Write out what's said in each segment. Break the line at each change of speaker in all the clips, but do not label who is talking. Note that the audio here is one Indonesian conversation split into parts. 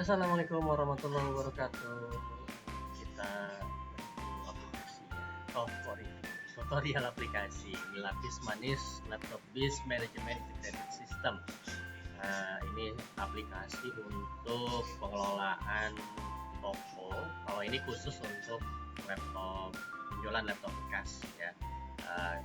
Assalamualaikum warahmatullahi wabarakatuh. Kita aplikasi tutorial aplikasi lapis manis laptop bis manajemen integrated system. Ini aplikasi untuk pengelolaan toko. Kalau ini khusus untuk laptop penjualan laptop bekas ya.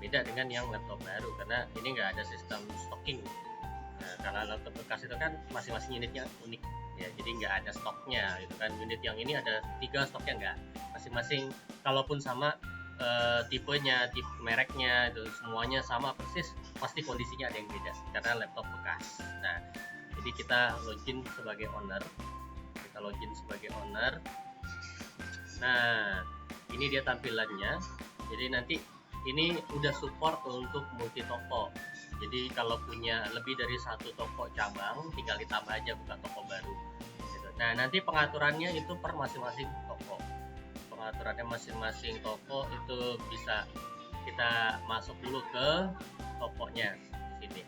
Beda dengan yang laptop baru karena ini nggak ada sistem stocking. Karena laptop bekas itu kan masing-masing unitnya unik ya, jadi nggak ada stoknya gitu kan. Unit yang ini ada 3 stoknya nggak, masing-masing kalaupun sama tipenya, tipe mereknya itu semuanya sama persis, pasti kondisinya ada yang beda karena laptop bekas. Nah, jadi kita login sebagai owner, nah ini dia tampilannya. Jadi nanti ini udah support untuk multi toko. Jadi kalau punya lebih dari satu toko cabang, tinggal ditambah aja buka toko baru. Gitu. Nah nanti pengaturannya itu per masing-masing toko. Pengaturannya masing-masing toko itu bisa kita masuk dulu ke tokonya di sini.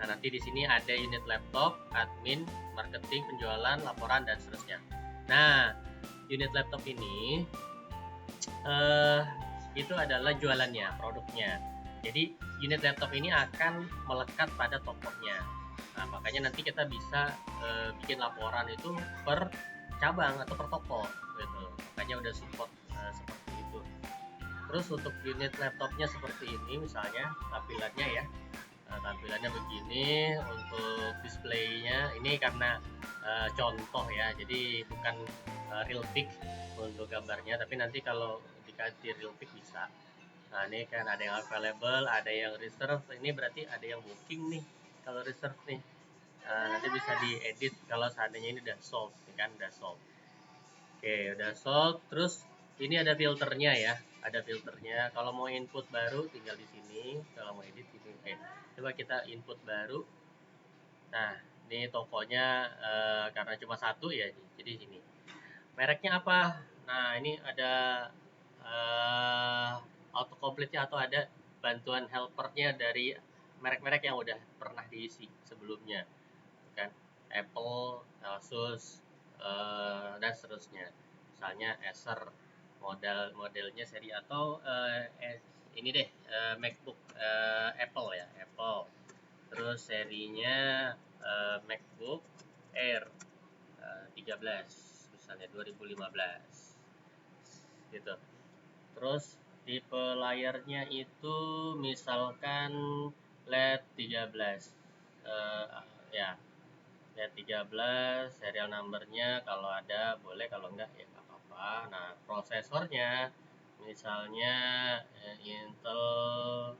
Nah nanti di sini ada unit laptop, admin, marketing, penjualan, laporan dan seterusnya. Nah unit laptop ini itu adalah jualannya, produknya. Jadi unit laptop ini akan melekat pada tokonya. Nah, makanya nanti kita bisa bikin laporan itu per cabang atau per toko gitu. Makanya udah support seperti itu. Terus untuk unit laptopnya seperti ini misalnya tampilannya ya. Tampilannya begini. Untuk displaynya ini karena contoh ya, jadi bukan real pic untuk gambarnya, tapi nanti kalau dikasih real pic bisa. Nah ini kan ada yang available, ada yang reserve, ini berarti ada yang booking nih kalau reserve nih. Nanti bisa diedit kalau seandainya ini udah sold, ini kan udah sold. Oke udah sold. Terus ini ada filternya ya, ada filternya. Kalau mau input baru tinggal di sini, kalau mau edit ini. Coba kita input baru. Nah ini tokonya karena cuma satu ya, jadi sini mereknya apa. Nah ini ada autocomplete-nya atau ada bantuan helpernya dari merek-merek yang udah pernah diisi sebelumnya kan, Apple, Asus, dan seterusnya. Misalnya Acer modelnya seri atau ini deh, MacBook Apple ya, Apple. Terus serinya MacBook Air 13 misalnya 2015 gitu. Terus tipe layarnya itu misalkan LED 13, ya LED 13, serial numbernya kalau ada boleh, kalau enggak ya nggak apa-apa. Nah prosesornya misalnya Intel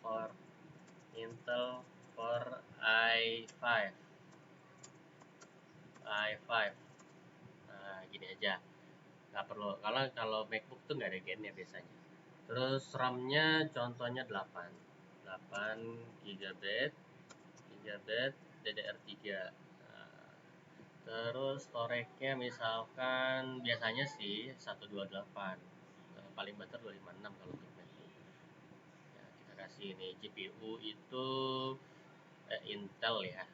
Core i5 nah gini aja, nggak perlu, kalau MacBook tuh nggak ada gennya biasanya. Terus RAM-nya contohnya 8 GB DDR3. Nah, terus storage-nya misalkan biasanya sih 128, paling banter 256 kalau untuk MacBook. Ya, kita kasih ini GPU itu Intel ya,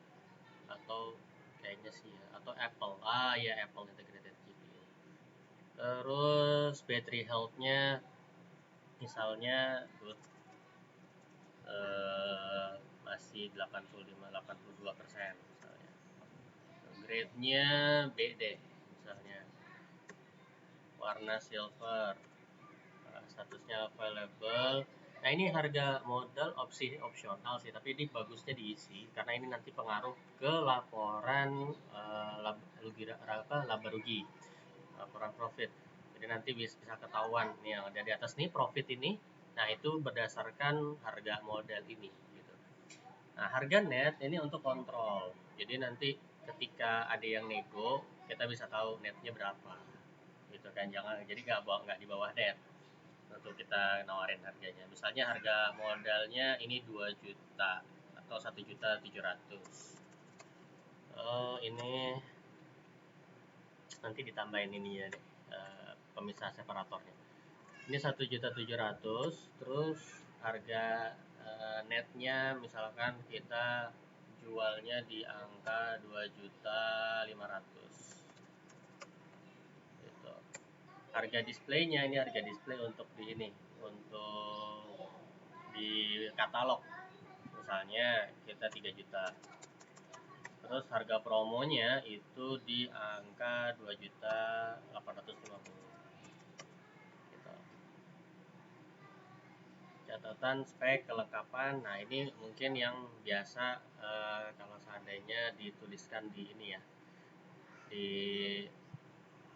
atau kayaknya sih ya, atau Apple. Ya Apple integrated GPU. Terus battery health-nya misalnya good, masih 85-82% misalnya. Grade-nya B deh misalnya, warna silver, statusnya available. Nah ini harga modal opsional sih, tapi ini bagusnya diisi karena ini nanti pengaruh ke laporan laba rugi, laporan profit. Jadi nanti bisa ketahuan nih yang ada di atas nih profit ini. Nah itu berdasarkan harga modal ini gitu. Nah harga net ini untuk kontrol. Jadi nanti ketika ada yang nego, kita bisa tahu netnya berapa gitu kan. Jangan, jadi nggak di bawah net untuk kita nawarin harganya. Misalnya harga modalnya ini 2 juta atau 1.700.000. Ini nanti ditambahin ini ya deh, pemisah separatornya. Ini 1.700.000. Terus harga netnya misalkan kita jualnya di angka 2.500.000 gitu. Harga displaynya, ini harga display untuk di ini, untuk di katalog misalnya kita 3 juta. Terus harga promonya itu di angka 2.850.000 gitu. Catatan spek kelengkapan, nah ini mungkin yang biasa kalau seandainya dituliskan di ini ya, di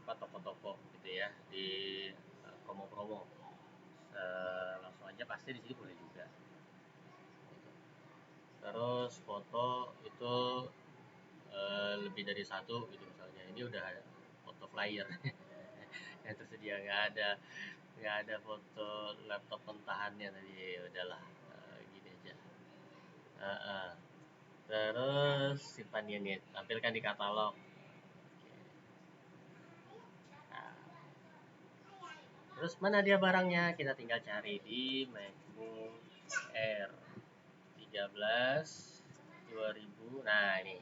apa, toko-toko gitu ya, di promo-promo. Langsung aja pasti di sini boleh juga gitu. Terus foto itu lebih dari satu gitu misalnya, ini udah foto flyer yang tersedia, nggak ada foto laptop mentahannya tadi, ya udahlah gini aja. Uh, Terus simpan unit, tampilkan di katalog. Nah, terus mana dia barangnya, kita tinggal cari di MacBook Air 13 2000. Nah, ini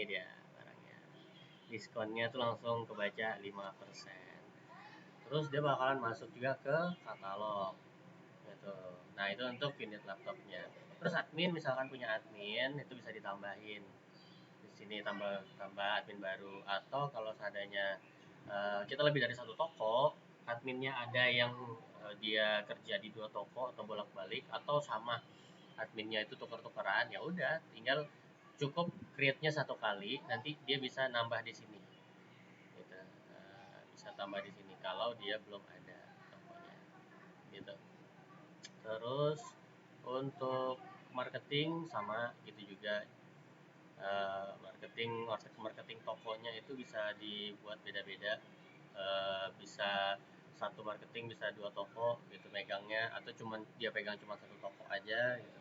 dia barangnya, diskonnya tuh langsung kebaca 5%. Terus dia bakalan masuk juga ke katalog gitu. Nah, itu untuk unit laptopnya. Terus admin, misalkan punya admin, itu bisa ditambahin di sini, tambah tambah admin baru. Atau kalau seadanya kita lebih dari satu toko, adminnya ada yang dia kerja di 2 toko atau bolak-balik, atau sama adminnya itu tuker-tukeran, ya udah tinggal cukup create-nya 1 kali, nanti dia bisa nambah di sini gitu. Bisa tambah di sini kalau dia belum ada tokonya gitu. Terus untuk marketing sama gitu juga. Marketing tokonya itu bisa dibuat beda-beda. Bisa satu marketing, bisa 2 toko gitu megangnya, atau cuman dia pegang cuma 1 toko aja gitu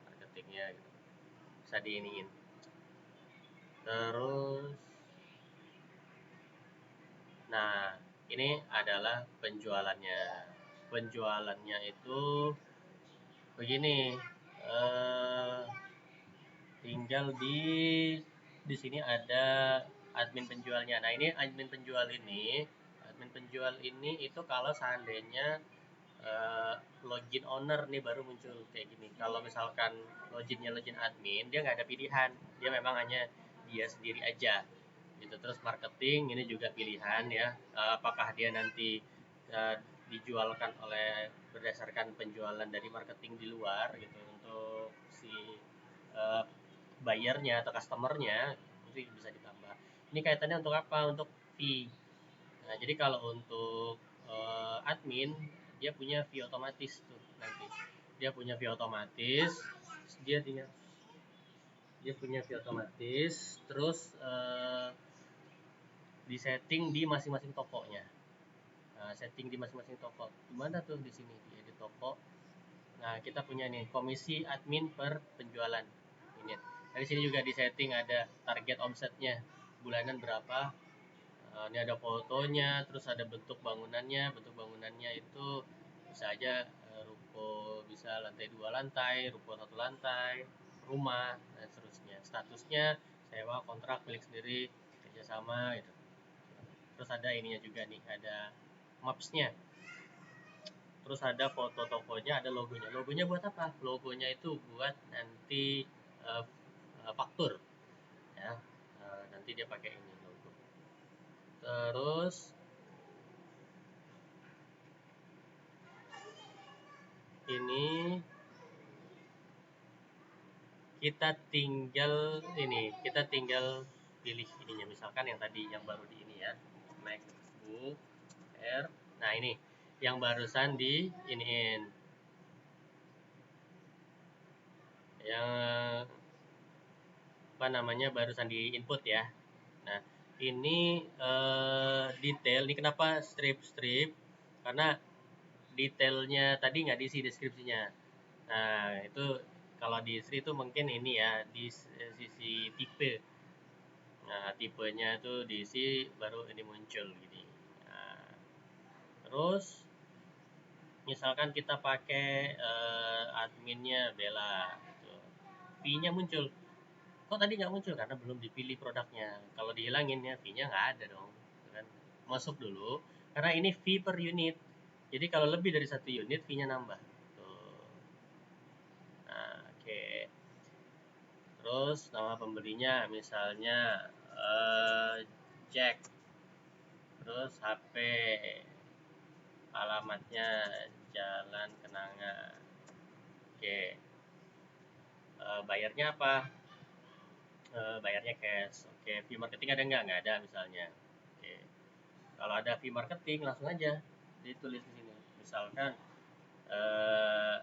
marketingnya gitu, bisa diiniin. Terus, nah, ini adalah penjualannya. Penjualannya itu begini, eh, tinggal di sini ada admin penjualnya. Nah, ini admin penjual ini itu kalau seandainya login owner nih baru muncul kayak gini. Kalau misalkan login admin, dia nggak ada pilihan, dia memang hanya dia sendiri aja gitu. Terus marketing ini juga pilihan ya, apakah dia nanti dijualkan oleh berdasarkan penjualan dari marketing di luar gitu untuk si uh, buyernya atau customernya, itu bisa ditambah. Ini kaitannya untuk apa? Untuk fee. Nah, jadi kalau untuk admin, dia punya fee otomatis tuh nanti. Dia punya fee otomatis, dia tinggal dia punya fee otomatis, terus di setting di masing-masing tokonya. Nah, setting di masing-masing toko. Gimana tuh di sini? Di edit toko. Nah, kita punya nih komisi admin per penjualan unit. Dari sini juga di setting ada target omsetnya bulanan berapa. Ini ada fotonya, terus ada bentuk bangunannya. Bentuk bangunannya itu bisa aja ruko, bisa lantai 2 lantai, ruko 1 lantai, rumah, dan seterusnya. Statusnya sewa, kontrak, milik sendiri, kerjasama gitu. Terus ada ininya juga nih, ada mapsnya. Terus ada foto tokonya, ada logonya. Logonya buat apa? Logonya itu buat nanti faktur ya. Nanti dia pakai ini logo. Terus ini kita tinggal pilih ininya, misalkan yang tadi yang baru di ini ya, MacBook Air. Nah, ini yang barusan di iniin, yang apa namanya, barusan di input ya. Nah, ini detail, ini kenapa strip-strip, karena detailnya tadi nggak diisi deskripsinya. Nah, itu kalau diisi itu mungkin ini ya, di sisi tipe. Nah, tipenya itu diisi baru ini muncul gini. Nah, terus misalkan kita pakai adminnya Bella gitu, fee-nya muncul. kok tadi nggak muncul karena belum dipilih produknya. Kalau dihilangin ya fee-nya nggak ada dong, gitu kan. Masuk dulu karena ini fee per unit. Jadi kalau lebih dari satu unit fee-nya nambah. Tuh. Nah, oke. Terus nama pembelinya misalnya Jack. Terus HP, alamatnya Jalan Kenanga. Oke. Bayarnya apa? Bayarnya cash. Oke, fee marketing ada nggak? Nggak ada misalnya. Oke. Kalau ada fee marketing langsung aja ditulis di sini. Misalkan eh,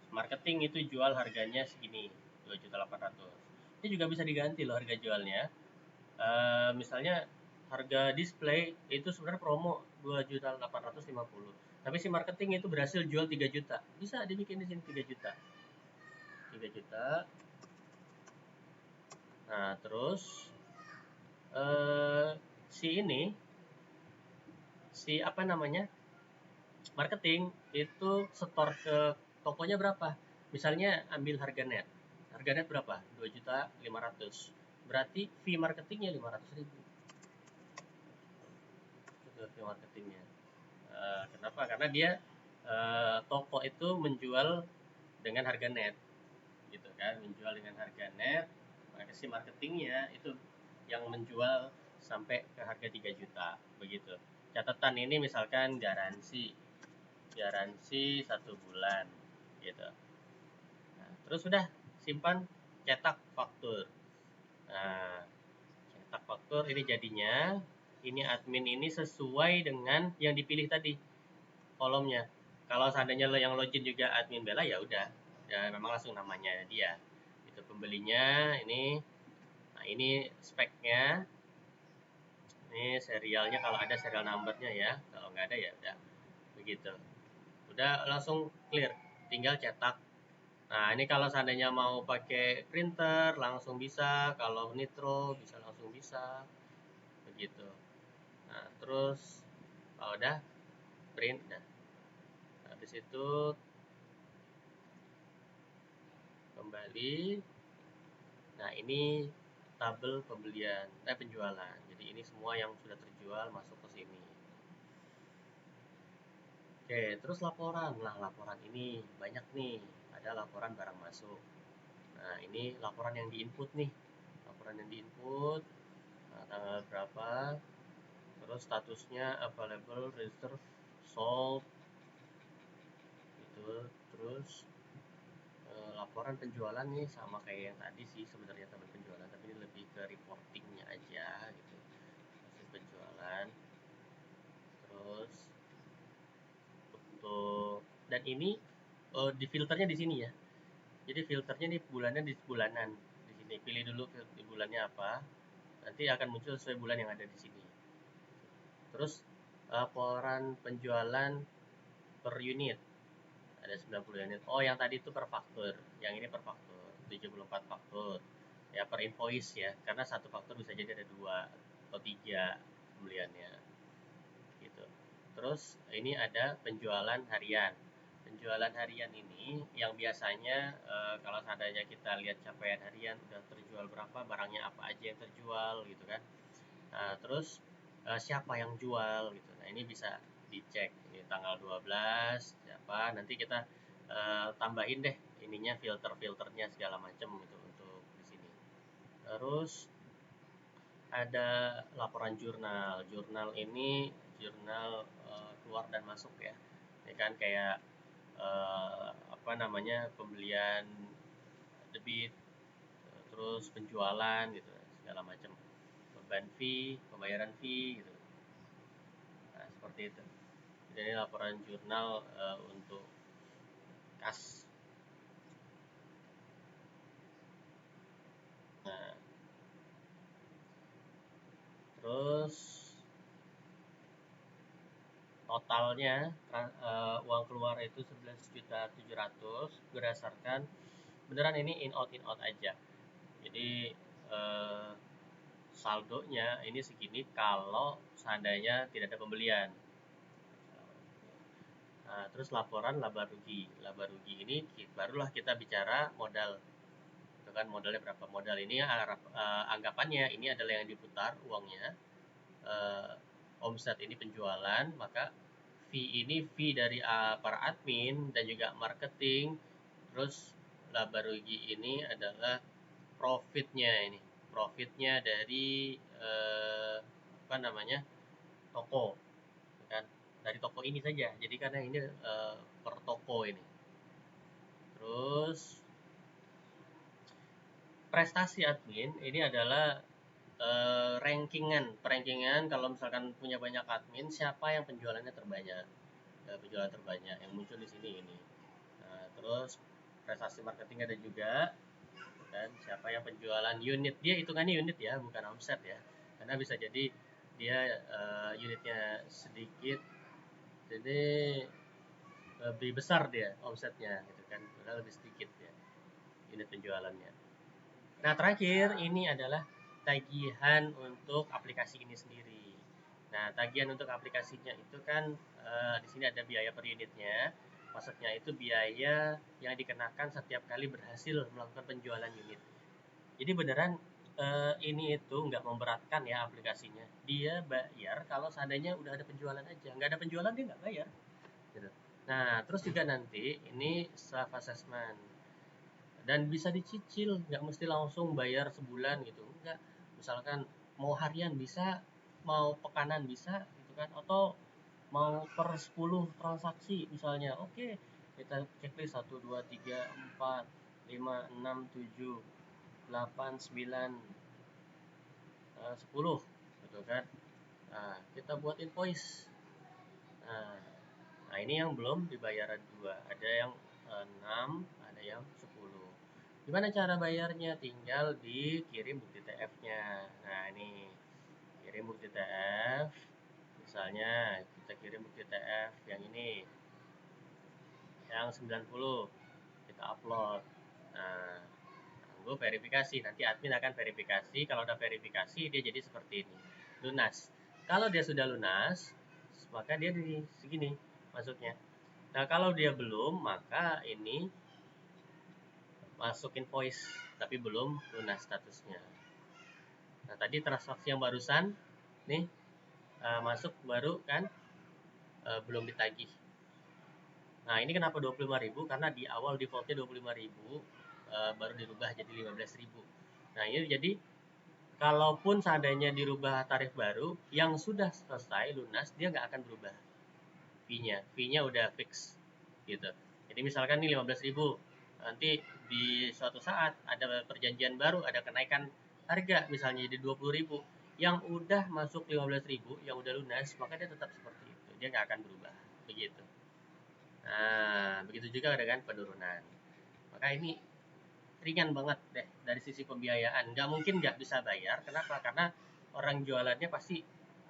marketing itu jual harganya segini, 2.800.000. Ini juga bisa diganti loh harga jualnya. Misalnya harga display itu sebenarnya promo 2.850.000. Tapi si marketing itu berhasil jual 3 juta. Bisa dibikin di sini 3 juta. 3 juta. Nah, terus eh, si ini si apa namanya? Marketing itu setor ke tokonya berapa? Misalnya ambil harga net. Harga net berapa? 2.500.000. Berarti fee marketingnya 500.000. Itu fee marketingnya. Kenapa? Karena dia toko itu menjual dengan harga net, gitu kan? Menjual dengan harga net. Maka si marketingnya itu yang menjual sampai ke harga 3 juta, begitu. Catatan ini misalkan garansi 1 bulan, gitu. Nah, terus sudah simpan, cetak faktur. Nah, cetak faktur ini jadinya, ini admin ini sesuai dengan yang dipilih tadi kolomnya. Kalau seandainya lo yang login juga admin Bella ya udah, ya memang langsung namanya dia. Itu pembelinya ini. Nah, ini speknya. Ini serialnya kalau ada serial numbernya ya. Kalau nggak ada ya udah begitu. Udah langsung clear, tinggal cetak. Nah, ini kalau seandainya mau pakai printer langsung bisa, kalau nitro bisa langsung bisa, begitu. Nah, terus kalau udah print, nah habis itu kembali. Nah, ini tabel pembelian, penjualan. Jadi ini semua yang sudah terjual masuk ke sini. Oke, terus laporan. Nah, laporan ini banyak nih. Ada laporan barang masuk. Nah, ini laporan yang diinput nih. Laporan yang diinput, nah, tanggal berapa, terus statusnya available, reserve, sold, gitu. Terus laporan penjualan nih sama kayak yang tadi sih sebenarnya tabel penjualan, tapi ini lebih ke reportingnya aja gitu. Hasil penjualan. Terus untuk, dan ini di filternya di sini ya. Jadi filternya nih bulannya di bulanan. Di sini pilih dulu di bulannya apa. Nanti akan muncul sesuai bulan yang ada di sini. Terus laporan penjualan per unit ada 90 unit. Oh, yang tadi itu per faktur. Yang ini per faktur. 74 faktur. Ya per invoice ya. Karena satu faktur bisa jadi ada 2 atau 3 pembeliannya. Gitu. Terus ini ada penjualan harian. Penjualan harian ini yang biasanya kalau seandainya kita lihat capaian harian udah terjual berapa, barangnya apa aja yang terjual gitu kan. Nah, terus siapa yang jual gitu. Nah, ini bisa dicek. Ini tanggal 12 siapa. Nanti kita tambahin deh ininya, filternya segala macam gitu untuk di sini. Terus ada laporan jurnal. Jurnal ini jurnal keluar dan masuk ya. Ini kan kayak apa namanya, pembelian, debit, terus penjualan gitu segala macam, beban fee, pembayaran fee gitu. Nah, seperti itu. Jadi laporan jurnal untuk kas. Nah, terus totalnya uang keluar itu 11.700.000 berdasarkan, beneran ini in out aja. Jadi eh, saldonya ini segini kalau seandainya tidak ada pembelian. Nah, terus laporan laba rugi. Laba rugi ini barulah kita bicara modal. kan, modalnya berapa. Modal ini anggapannya ini adalah yang diputar uangnya, omset ini penjualan, maka fee dari para admin dan juga marketing, terus laba rugi ini adalah profitnya dari apa namanya, toko, kan, dari toko ini saja. Jadi karena ini per toko ini. Terus prestasi admin ini adalah perankingan kalau misalkan punya banyak admin, siapa yang penjualannya terbanyak, penjualan terbanyak yang muncul di sini ini. Nah, terus prestasi marketing ada juga, kan, siapa yang penjualan unit, dia hitungannya unit ya, bukan omset ya, karena bisa jadi dia unitnya sedikit, jadi lebih besar dia omsetnya gitu kan, padahal lebih sedikit ya unit penjualannya. Nah, terakhir ini adalah tagihan untuk aplikasi ini sendiri. Nah, tagihan untuk aplikasinya itu kan di sini ada biaya per unitnya. Maksudnya itu biaya yang dikenakan setiap kali berhasil melakukan penjualan unit. Jadi beneran ini itu nggak memberatkan ya aplikasinya. Dia bayar kalau seandainya udah ada penjualan aja. Nggak ada penjualan dia nggak bayar. Gitu. Nah, terus juga nanti ini self assessment dan bisa dicicil, nggak mesti langsung bayar sebulan gitu, enggak. Misalkan mau harian bisa, mau pekanan bisa gitu kan, atau mau per 10 transaksi misalnya, oke, kita checklist 1, 2, 3, 4, 5, 6, 7, 8, 9, 10 gitu kan. Nah, kita buat invoice. Nah, ini yang belum dibayar dua, ada yang 6, ada yang 10. Gimana cara bayarnya? Tinggal dikirim bukti TF-nya. Nah, ini kirim bukti TF. Misalnya kita kirim bukti TF yang ini, yang 90, kita upload. Nah, tunggu verifikasi. Nanti admin akan verifikasi. Kalau udah verifikasi, dia jadi seperti ini, lunas. Kalau dia sudah lunas, maka dia di segini masuknya. Nah, kalau dia belum, maka ini masuk invoice tapi belum lunas statusnya. Nah, tadi transaksi yang barusan nih masuk baru kan, belum ditagih. Nah, ini kenapa 25.000? Karena di awal defaultnya 25.000, baru dirubah jadi 15.000. Nah, ini jadi kalaupun seandainya dirubah tarif baru yang sudah selesai lunas, dia nggak akan berubah fee-nya udah fix gitu. Jadi misalkan nih 15.000, nanti di suatu saat ada perjanjian baru, ada kenaikan harga misalnya jadi 20.000, yang udah masuk 15.000, yang udah lunas, maka dia tetap seperti itu, dia nggak akan berubah begitu. Nah, begitu juga dengan penurunan. Maka ini ringan banget deh dari sisi pembiayaan, nggak mungkin nggak bisa bayar. Kenapa? Karena orang jualannya pasti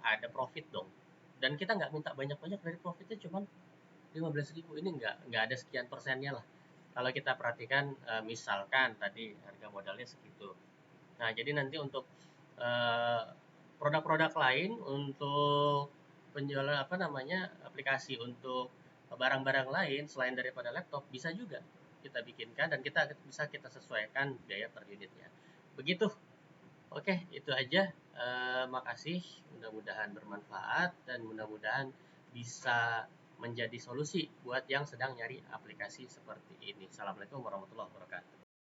ada profit dong, dan kita nggak minta banyak-banyak, dari profitnya cuman 15.000, ini nggak ada sekian persennya lah. Kalau kita perhatikan misalkan tadi harga modalnya segitu. Nah, jadi nanti untuk produk-produk lain, untuk penjualan apa namanya, aplikasi untuk barang-barang lain selain daripada laptop, bisa juga kita bikinkan dan bisa kita sesuaikan biaya per unitnya. Begitu. Oke, itu aja. Makasih, mudah-mudahan bermanfaat dan mudah-mudahan bisa menjadi solusi buat yang sedang nyari aplikasi seperti ini. Assalamualaikum warahmatullahi wabarakatuh.